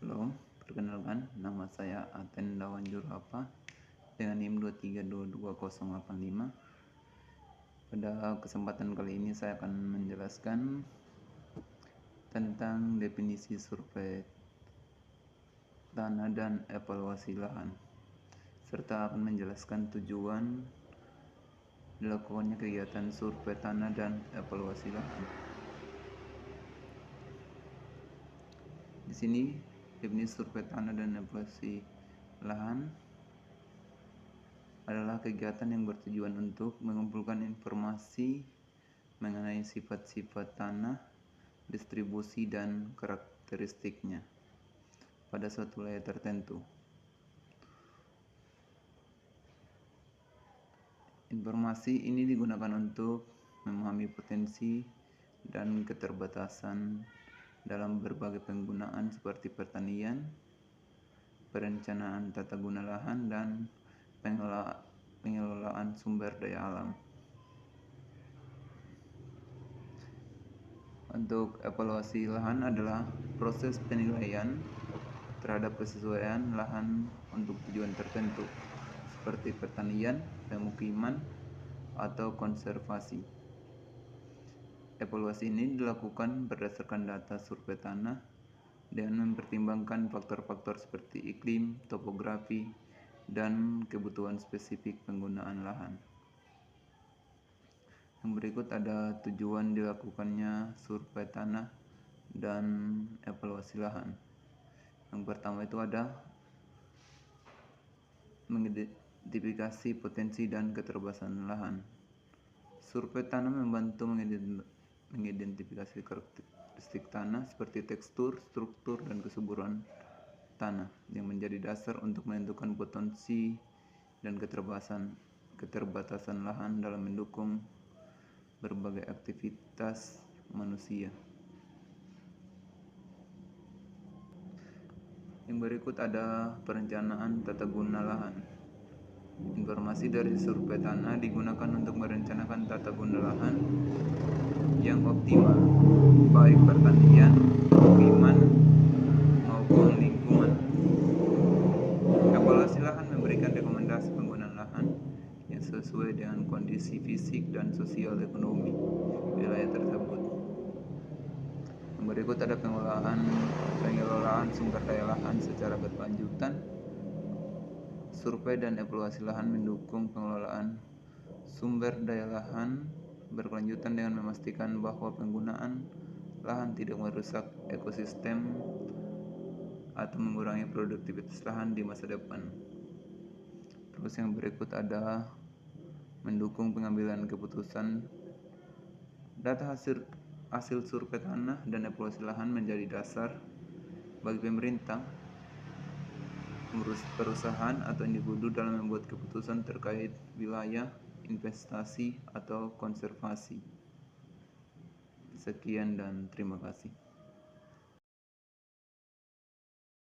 Halo, perkenalkan nama saya Aten Dawanjurapa dengan NIM 2322085. Pada kesempatan kali ini saya akan menjelaskan tentang definisi survei tanah dan evaluasi lahan, serta akan menjelaskan tujuan dilakukannya kegiatan survei tanah dan evaluasi lahan. Di sini definisi survei tanah dan evaluasi lahan adalah kegiatan yang bertujuan untuk mengumpulkan informasi mengenai sifat-sifat tanah, distribusi dan karakteristiknya pada suatu wilayah tertentu. Informasi ini digunakan untuk memahami potensi dan keterbatasan dalam berbagai penggunaan seperti pertanian, perencanaan tata guna lahan, dan pengelolaan sumber daya alam. Untuk evaluasi lahan adalah proses penilaian terhadap kesesuaian lahan untuk tujuan tertentu seperti pertanian, pemukiman, atau konservasi. Evaluasi ini dilakukan berdasarkan data survei tanah dengan mempertimbangkan faktor-faktor seperti iklim, topografi, dan kebutuhan spesifik penggunaan lahan. Yang berikut ada tujuan dilakukannya survei tanah dan evaluasi lahan. Yang pertama itu ada mengidentifikasi potensi dan keterbatasan lahan. Survei tanah membantu mengidentifikasi karakteristik tanah seperti tekstur, struktur, dan kesuburan tanah yang menjadi dasar untuk menentukan potensi dan keterbatasan lahan dalam mendukung berbagai aktivitas manusia. Yang berikut ada perencanaan tata guna lahan. Informasi dari survei tanah digunakan untuk merencanakan tata guna lahan yang optimal, baik pertanian, pemukiman, maupun lingkungan. Evaluasi lahan memberikan rekomendasi penggunaan lahan yang sesuai dengan kondisi fisik dan sosial ekonomi wilayah tersebut. Yang berikut ada pengelolaan sumber daya lahan secara berkelanjutan. Survei dan evaluasi lahan mendukung pengelolaan sumber daya lahan berkelanjutan dengan memastikan bahwa penggunaan lahan tidak merusak ekosistem atau mengurangi produktivitas lahan di masa depan. Terus yang berikut ada mendukung pengambilan keputusan. Data hasil survei tanah dan evaluasi lahan menjadi dasar bagi pemerintah, perusahaan, atau individu dalam membuat keputusan terkait wilayah, investasi, atau konservasi. Sekian dan terima kasih.